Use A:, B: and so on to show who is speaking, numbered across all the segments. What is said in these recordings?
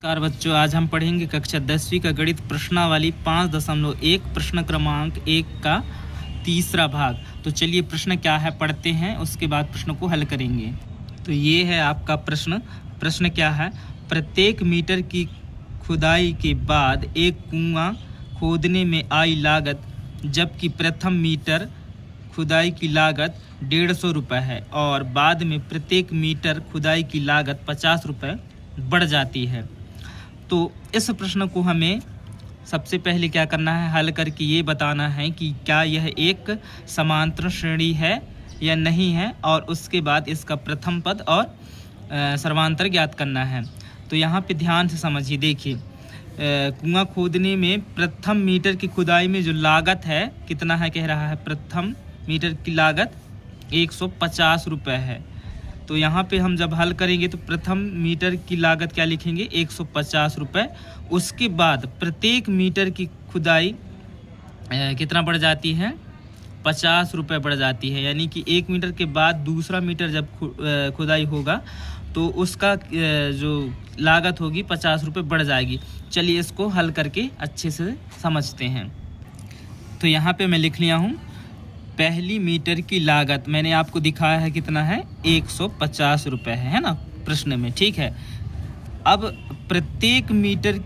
A: नमस्कार बच्चों, आज हम पढ़ेंगे कक्षा 10वीं का गणित प्रश्नावली 5.1 प्रश्न क्रमांक 1 का तीसरा भाग। तो चलिए प्रश्न क्या है पढ़ते हैं, उसके बाद प्रश्न को हल करेंगे। तो ये है आपका प्रश्न क्या है। प्रत्येक मीटर की खुदाई के बाद एक कुआं खोदने में आई लागत, जबकि प्रथम मीटर खुदाई की लागत 150 रुपये है और बाद में प्रत्येक मीटर खुदाई की लागत 50 रुपये बढ़ जाती है। तो इस प्रश्न को हमें सबसे पहले क्या करना है, हल करके ये बताना है कि क्या यह एक समांतर श्रेणी है या नहीं है, और उसके बाद इसका प्रथम पद और सर्वांतर ज्ञात करना है। तो यहाँ पे ध्यान से समझिए, देखिए कुआं खोदने में प्रथम मीटर की खुदाई में जो लागत है कितना है, कह रहा है प्रथम मीटर की लागत 150 रुपये है। तो यहाँ पे हम जब हल करेंगे तो प्रथम मीटर की लागत क्या लिखेंगे, 150 रुपये। उसके बाद प्रत्येक मीटर की खुदाई कितना बढ़ जाती है, 50 रुपये बढ़ जाती है। यानी कि 1 मीटर के बाद दूसरा मीटर जब खुदाई होगा तो उसका जो लागत होगी 50 रुपये बढ़ जाएगी। चलिए इसको हल करके अच्छे से समझते हैं। तो यहाँ पे मैं लिख लिया हूँ, पहली मीटर की लागत मैंने आपको दिखाया है कितना है, 150 रुपये है ना प्रश्न में, ठीक है। अब प्रत्येक मीटर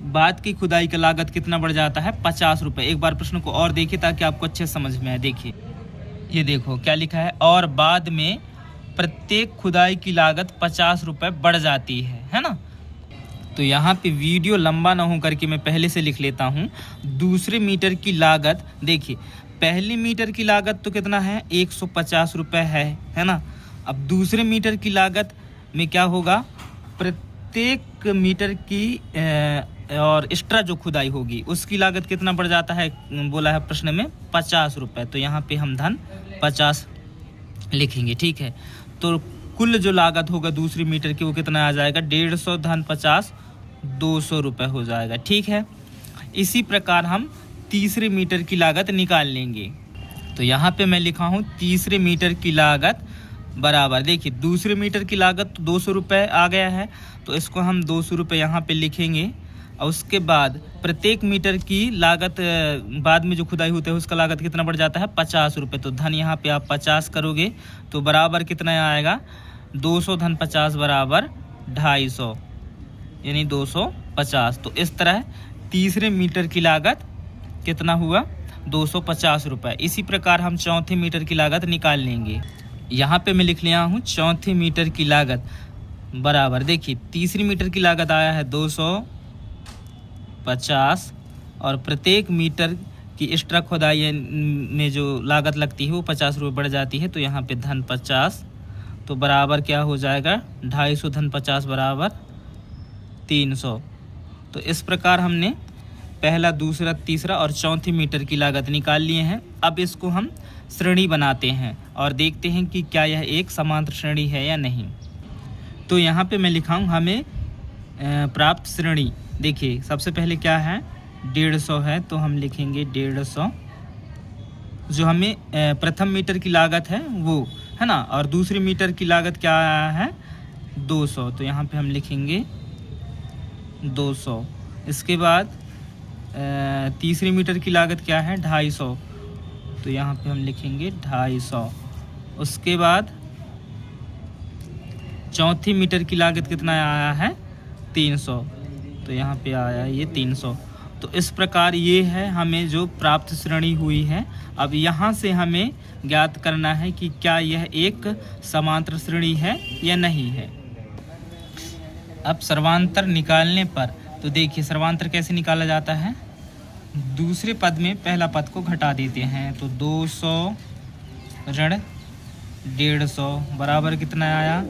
A: बाद की खुदाई का लागत कितना बढ़ जाता है, 50 रुपये। एक बार प्रश्न को और देखिए ताकि आपको अच्छे समझ में आए। देखिए ये देखो क्या लिखा है, और बाद में प्रत्येक खुदाई की लागत 50 रुपये बढ़ जाती है ना। तो यहाँ पे वीडियो लंबा ना हो करके मैं पहले से लिख लेता हूँ। दूसरे मीटर की लागत, देखिए पहली मीटर की लागत तो कितना है, 150 रुपये है ना। अब दूसरे मीटर की लागत में क्या होगा, प्रत्येक मीटर की और एक्स्ट्रा जो खुदाई होगी उसकी लागत कितना बढ़ जाता है, बोला है प्रश्न में 50 रुपये। तो यहाँ पे हम धन 50 लिखेंगे, ठीक है। तो कुल जो लागत होगा दूसरी मीटर की वो कितना आ जाएगा, 150 धन 50 200 रुपये हो जाएगा, ठीक है। इसी प्रकार हम तीसरे मीटर की लागत निकाल लेंगे। तो यहाँ पे मैं लिखा हूँ तीसरे मीटर की लागत बराबर, देखिए दूसरे मीटर की लागत तो 200 रुपये आ गया है, तो इसको हम 200 रुपये यहाँ पे लिखेंगे। और उसके बाद प्रत्येक मीटर की लागत बाद में जो खुदाई होता है उसका लागत कितना बढ़ जाता है, 50 रुपये। तो धन यहाँ पे आप 50 करोगे तो बराबर कितना आएगा, 200 धन 50 बराबर 250, यानी 250। तो इस तरह तीसरे मीटर की लागत कितना हुआ, 250 रुपये। इसी प्रकार हम चौथे मीटर की लागत निकाल लेंगे। यहाँ पे मैं लिख लिया हूँ चौथे मीटर की लागत बराबर, देखिए तीसरी मीटर की लागत आया है 250 और प्रत्येक मीटर की एक्स्ट्रा खुदाई में जो लागत लगती है वो 50 रुपये बढ़ जाती है। तो यहाँ पे धन 50, तो बराबर क्या हो जाएगा, 250 धन 50 बराबर 300। तो इस प्रकार हमने पहला, दूसरा, तीसरा और चौथी मीटर की लागत निकाल लिए हैं। अब इसको हम श्रेणी बनाते हैं और देखते हैं कि क्या यह एक समांतर श्रेणी है या नहीं। तो यहाँ पे मैं लिखा हूँ हमें प्राप्त श्रेणी। देखिए सबसे पहले क्या है, 150 है, तो हम लिखेंगे 150 जो हमें प्रथम मीटर की लागत है वो है ना, और दूसरी मीटर की लागत क्या है, 200। तो यहाँ पे हम लिखेंगे 200। इसके बाद तीसरी मीटर की लागत क्या है, 250, तो यहाँ पे हम लिखेंगे 250। उसके बाद चौथी मीटर की लागत कितना आया है, 300, तो यहाँ पे आया ये 300। तो इस प्रकार ये है हमें जो प्राप्त श्रेणी हुई है। अब यहाँ से हमें ज्ञात करना है कि क्या यह एक समांतर श्रेणी है या नहीं है। अब सर्वांतर निकालने पर, तो देखिए सर्वांतर कैसे निकाला जाता है, दूसरे पद में पहला पद को घटा देते हैं। तो 200 ऋण 150 बराबर कितना आया,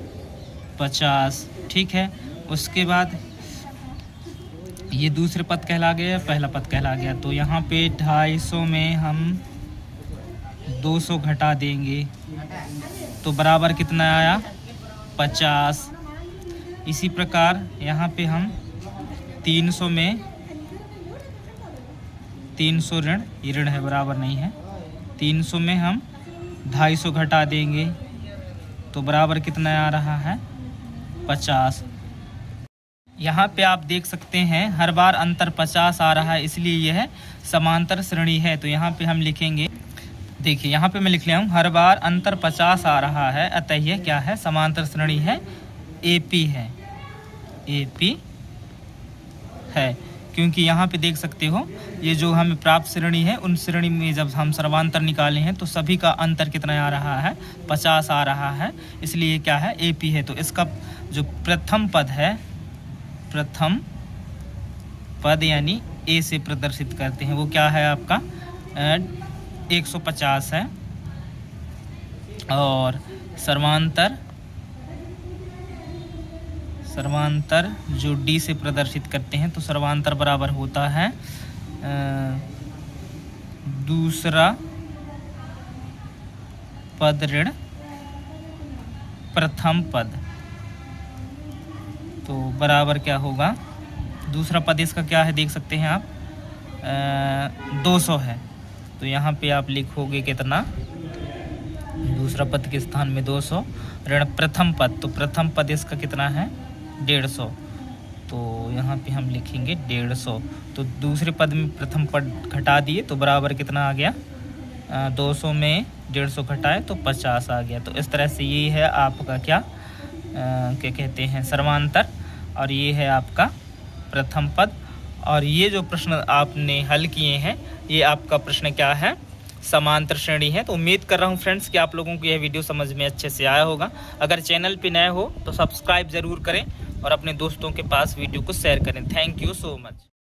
A: 50, ठीक है। उसके बाद ये दूसरे पद कहला गया, पहला पद कहला गया। तो यहाँ पे 250 में हम 200 घटा देंगे तो बराबर कितना आया, 50। इसी प्रकार यहाँ पे हम 300 में 300 ऋण, ये ऋण है बराबर नहीं है, 300 में हम 250 घटा देंगे तो बराबर कितना आ रहा है, 50। यहाँ पे आप देख सकते हैं हर बार अंतर 50 आ रहा है, इसलिए यह समांतर श्रेणी है। तो यहाँ पे हम लिखेंगे, देखिए यहाँ पे मैं लिख लिया हूँ, हर बार अंतर 50 आ रहा है, अतः यह क्या है, समांतर श्रेणी है, AP है, AP है। क्योंकि यहाँ पे देख सकते हो ये जो हमें प्राप्त श्रेणी है, उन श्रेणी में जब हम सर्वांतर निकाले हैं तो सभी का अंतर कितना आ रहा है, 50 आ रहा है, इसलिए क्या है, AP है। तो इसका जो प्रथम पद है, प्रथम पद यानी A से प्रदर्शित करते हैं, वो क्या है आपका 150 है। और सर्वांतर जो D से प्रदर्शित करते हैं, तो सर्वांतर बराबर होता है दूसरा पद ऋण प्रथम पद। तो बराबर क्या होगा, दूसरा पद इसका क्या है, देख सकते हैं आप 200 है। तो यहाँ पे आप लिखोगे कितना, दूसरा पद के स्थान में 200 ऋण प्रथम पद, तो प्रथम पद इसका कितना है 150। तो यहाँ पे हम लिखेंगे 150। तो दूसरे पद में प्रथम पद घटा दिए तो बराबर कितना आ गया, 200 में 150 घटाए तो 50 आ गया। तो इस तरह से ये है आपका क्या कहते हैं, सर्वांतर, और ये है आपका प्रथम पद। और ये जो प्रश्न आपने हल किए हैं, ये आपका प्रश्न क्या है, समांतर श्रेणी है। तो उम्मीद कर रहा हूँ फ्रेंड्स कि आप लोगों को यह वीडियो समझ में अच्छे से आया होगा। अगर चैनल पे नए हो तो सब्सक्राइब ज़रूर करें और अपने दोस्तों के पास वीडियो को शेयर करें। Thank you so much.